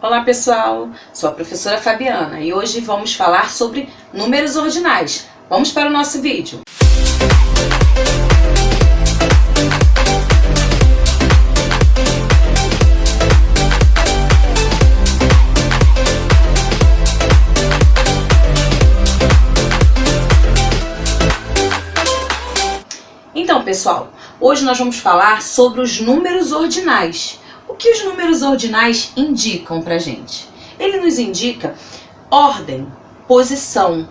Olá pessoal, sou a professora Fabiana e hoje vamos falar sobre números ordinais. Vamos para o nosso vídeo. Então pessoal, hoje nós vamos falar sobre os números ordinais. O que os números ordinais indicam pra gente? Ele nos indica ordem, posição.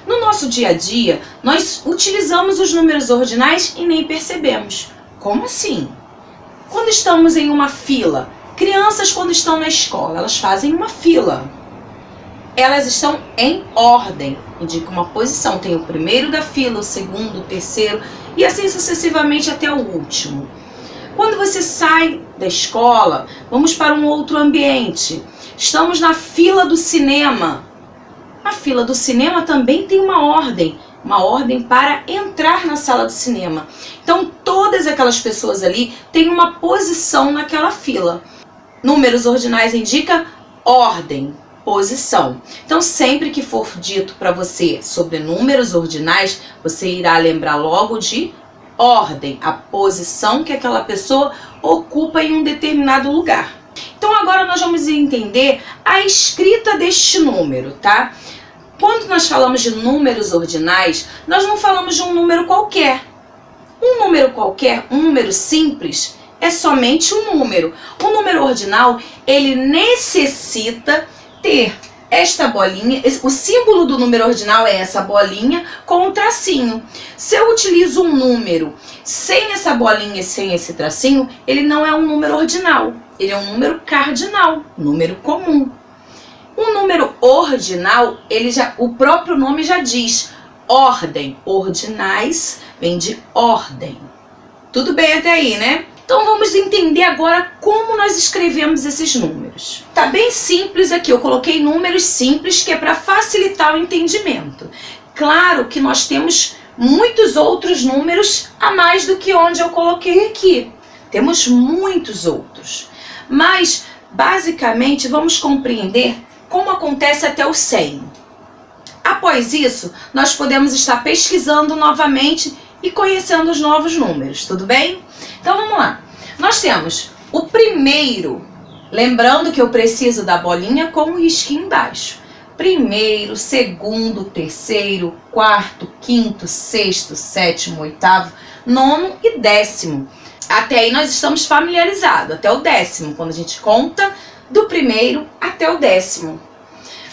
No nosso dia a dia, nós utilizamos os números ordinais e nem percebemos. Como assim? Quando estamos em uma fila, crianças quando estão na escola, elas fazem uma fila. Elas estão em ordem, indica uma posição. Tem o primeiro da fila, o segundo, o terceiro e assim sucessivamente até o último. Quando você sai da escola, vamos para um outro ambiente. Estamos na fila do cinema. A fila do cinema também tem uma ordem para entrar na sala do cinema. Então, todas aquelas pessoas ali têm uma posição naquela fila. Números ordinais indicam ordem, posição. Então, sempre que for dito para você sobre números ordinais, você irá lembrar logo de ordem, a posição que aquela pessoa ocupa em um determinado lugar. Então agora nós vamos entender a escrita deste número, tá? Quando nós falamos de números ordinais, nós não falamos de um número qualquer. Um número qualquer, um número simples, é somente um número. O número ordinal, ele necessita ter esta bolinha, o símbolo do número ordinal é essa bolinha com um tracinho. Se eu utilizo um número sem essa bolinha e sem esse tracinho, ele não é um número ordinal, ele é um número cardinal, número comum. Um número ordinal, o próprio nome já diz, ordem, ordinais vem de ordem. Tudo bem até aí, né? Então vamos entender agora como nós escrevemos esses números. Tá bem simples aqui, eu coloquei números simples que é para facilitar o entendimento. Claro que nós temos muitos outros números a mais do que onde eu coloquei aqui. Temos muitos outros. Mas basicamente vamos compreender como acontece até o 100. Após isso, nós podemos estar pesquisando novamente e conhecendo os novos números, tudo bem? Então vamos lá. Nós temos o primeiro, lembrando que eu preciso da bolinha com um risquinho embaixo. Primeiro, segundo, terceiro, quarto, quinto, sexto, sétimo, oitavo, nono e décimo. Até aí nós estamos familiarizados, até o décimo, quando a gente conta do primeiro até o décimo.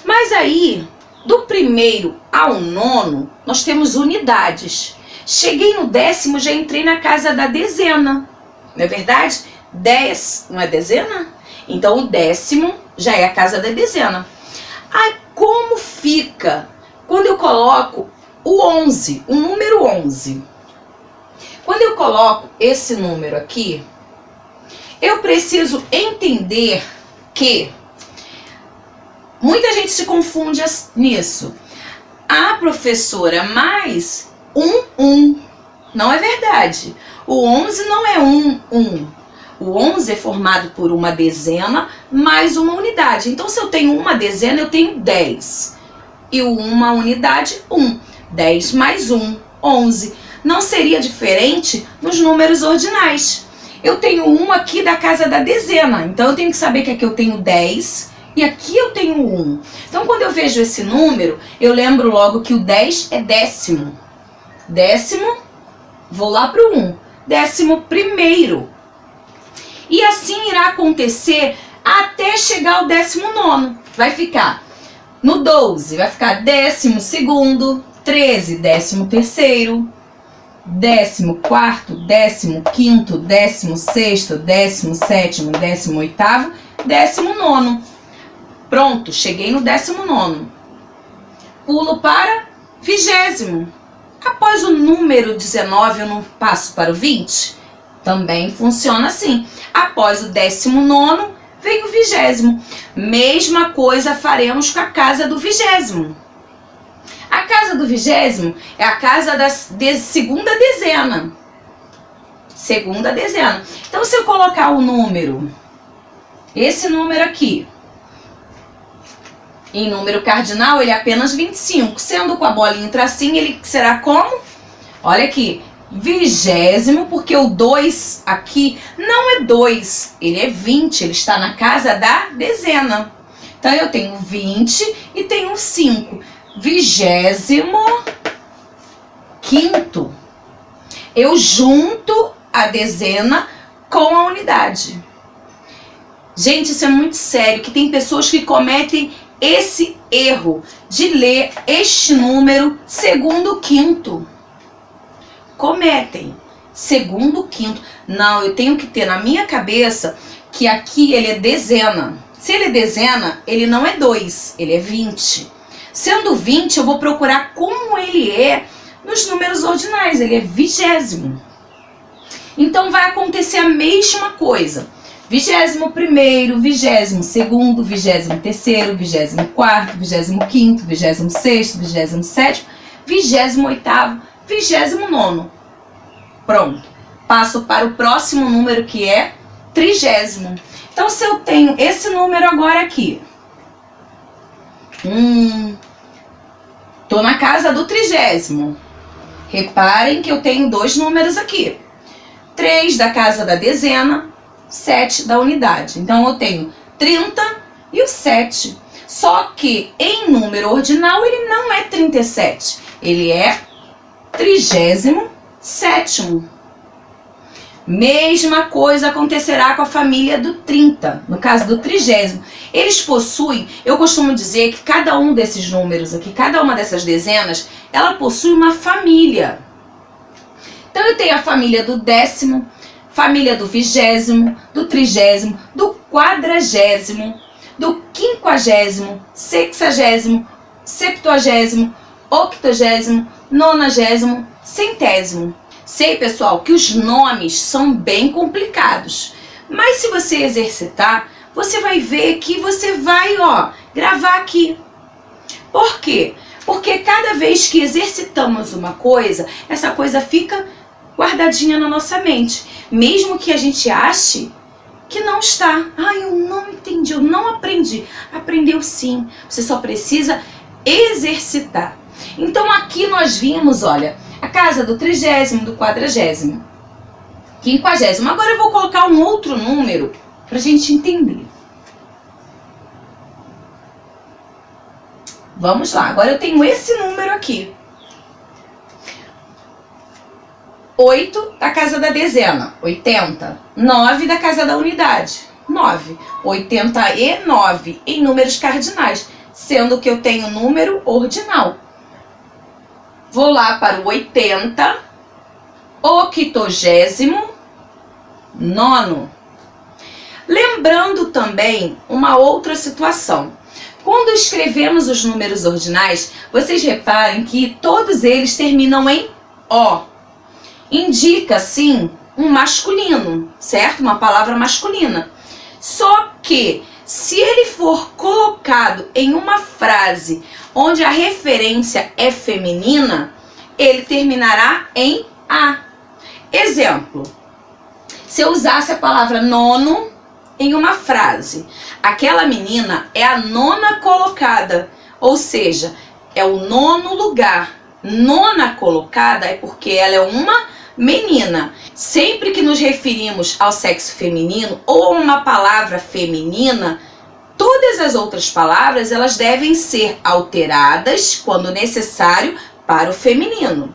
Mas aí, do primeiro ao nono, nós temos unidades. Cheguei no décimo, já entrei na casa da dezena. Não é verdade? 10 não é dezena? Então o décimo já é a casa da dezena. Aí como fica quando eu coloco o 11, o número 11? Quando eu coloco esse número aqui, eu preciso entender que muita gente se confunde nisso. A professora, mais 1. Não é verdade. O 11 não é 1. O 11 é formado por uma dezena mais uma unidade. Então, se eu tenho uma dezena, eu tenho 10. E uma unidade, 1. 10 mais 1, 11. Não seria diferente nos números ordinais. Eu tenho 1 aqui da casa da dezena. Então, eu tenho que saber que aqui eu tenho 10 e aqui eu tenho 1. Então, quando eu vejo esse número, eu lembro logo que o 10 é décimo. Décimo, vou lá para o 1. Décimo primeiro. E assim irá acontecer até chegar ao 19º. Vai ficar no 12, vai ficar 12º, 13, 13º, 14º, 15º, 16º, 17º, 18º, 19º. Pronto, cheguei no 19º. Pulo para 20º. Após o número 19, eu não passo para o 20? Também funciona assim. Após o 19º, vem o 20º. Mesma coisa faremos com a casa do 20º. A casa do 20º é a casa da segunda dezena. Segunda dezena. Então, se eu colocar o número, esse número aqui, Em número cardinal, ele é apenas 25. Sendo com a bolinha em tracinho, ele será como? Olha aqui, 20º, porque o 2 aqui não é 2, ele é 20, ele está na casa da dezena. Então, eu tenho 20 e tenho 5. 25º. Eu junto a dezena com a unidade. Gente, isso é muito sério, que tem pessoas que cometem esse erro de ler este número segundo o quinto. Cometem segundo o quinto. Não, eu tenho que ter na minha cabeça que aqui ele é dezena. Se ele é dezena, ele não é 2, ele é 20. Sendo 20, eu vou procurar como ele é nos números ordinais, ele é 20º. Então vai acontecer a mesma coisa. 21º, 22º, 23º, 24º, 25º, 26º, 27º, 28º, 29º. Pronto. Passo para o próximo número, que é 30º. Então, se eu tenho esse número agora aqui, tô na casa do 30º. Reparem que eu tenho dois números aqui. 3 da casa da dezena, 7 da unidade. Então, eu tenho 30 e o 7. Só que em número ordinal ele não é 37. Ele é 37º. Mesma coisa acontecerá com a família do 30, no caso do 30º. Eles possuem, eu costumo dizer que cada um desses números aqui, cada uma dessas dezenas, ela possui uma família. Então eu tenho a família do 10º, família do 20º, do 30º, do 40º, do 50º, 60º, 70º, 80º, 90º, 100º. Sei, pessoal, que os nomes são bem complicados, mas se você exercitar, você vai ver que você vai, gravar aqui. Por quê? Porque cada vez que exercitamos uma coisa, essa coisa fica guardadinha na nossa mente, mesmo que a gente ache que não está. Eu não entendi, eu não aprendi. Aprendeu sim, você só precisa exercitar. Então aqui nós vimos, olha, a casa do 30º, do 40º, 50º. Agora eu vou colocar um outro número para a gente entender. Vamos lá, agora eu tenho esse número aqui. 8 da casa da dezena, 80. 9 da casa da unidade, 9. 89 em números cardinais, sendo que eu tenho número ordinal. Vou lá para o 80, 89º. Lembrando também uma outra situação. Quando escrevemos os números ordinais, vocês reparem que todos eles terminam em O. Indica, sim, um masculino, certo? Uma palavra masculina. Só que, se ele for colocado em uma frase onde a referência é feminina, ele terminará em A. Exemplo, se eu usasse a palavra nono em uma frase, aquela menina é a nona colocada, ou seja, é o nono lugar. Nona colocada é porque ela é uma menina. Sempre que nos referimos ao sexo feminino ou a uma palavra feminina, todas as outras palavras elas devem ser alteradas quando necessário para o feminino.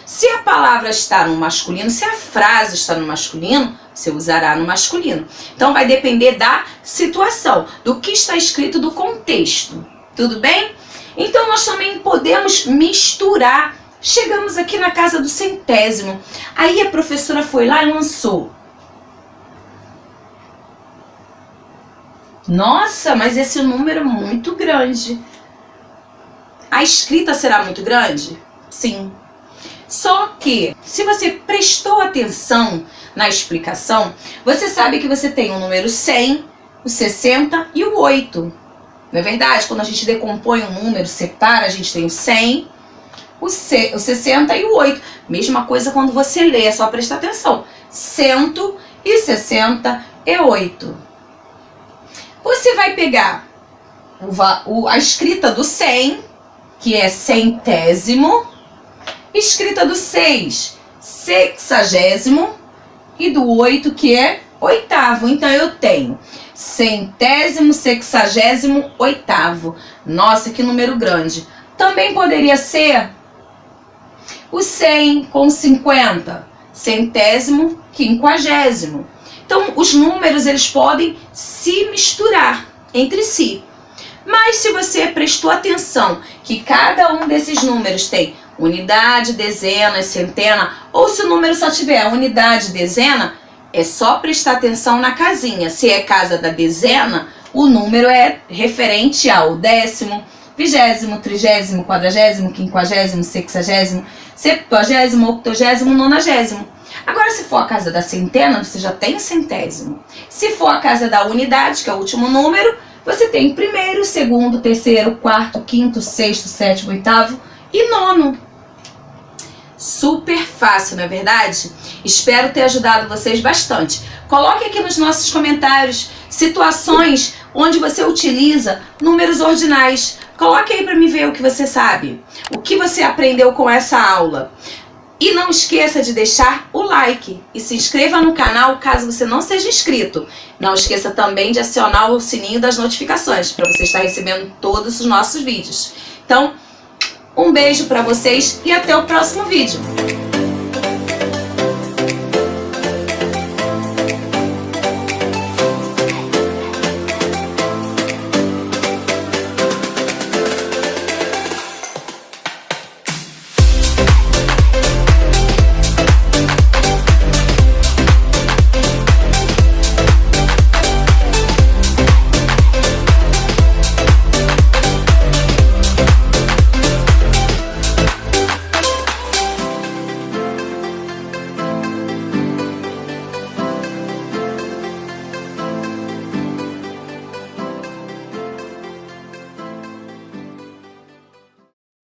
Se a palavra está no masculino, se a frase está no masculino, você usará no masculino. Então vai depender da situação, do que está escrito, do contexto. Tudo bem? Então nós também podemos misturar. Chegamos aqui na casa do 100º. Aí a professora foi lá e lançou. Nossa, mas esse número é muito grande. A escrita será muito grande? Sim. Só que, se você prestou atenção na explicação, você sabe que você tem o número 100, o 60 e o 8. Não é verdade? Quando a gente decompõe um número, separa, a gente tem o 100, o 60 e o 8. Mesma coisa quando você lê, é só prestar atenção. 168. Você vai pegar a escrita do 100, que é centésimo, escrita do 6, sexagésimo, e do 8, que é oitavo. Então eu tenho centésimo, sexagésimo, oitavo. Nossa, que número grande. Também poderia ser o 100 com 50, centésimo, quinquagésimo. Então os números eles podem se misturar entre si. Mas se você prestou atenção que cada um desses números tem unidade, dezena, centena, ou se o número só tiver unidade, dezena, é só prestar atenção na casinha. Se é casa da dezena, o número é referente ao décimo, vigésimo, trigésimo, quadragésimo, quinquagésimo, sexagésimo, septuagésimo, octogésimo, nonagésimo. Agora, se for a casa da centena, você já tem centésimo. Se for a casa da unidade, que é o último número, você tem primeiro, segundo, terceiro, quarto, quinto, sexto, sétimo, oitavo e nono. Super fácil, não é verdade? Espero ter ajudado vocês bastante. Coloque aqui nos nossos comentários situações onde você utiliza números ordinais. Coloque aí para me ver o que você sabe, o que você aprendeu com essa aula. E não esqueça de deixar o like e se inscreva no canal caso você não seja inscrito. Não esqueça também de acionar o sininho das notificações para você estar recebendo todos os nossos vídeos. Então, um beijo para vocês e até o próximo vídeo.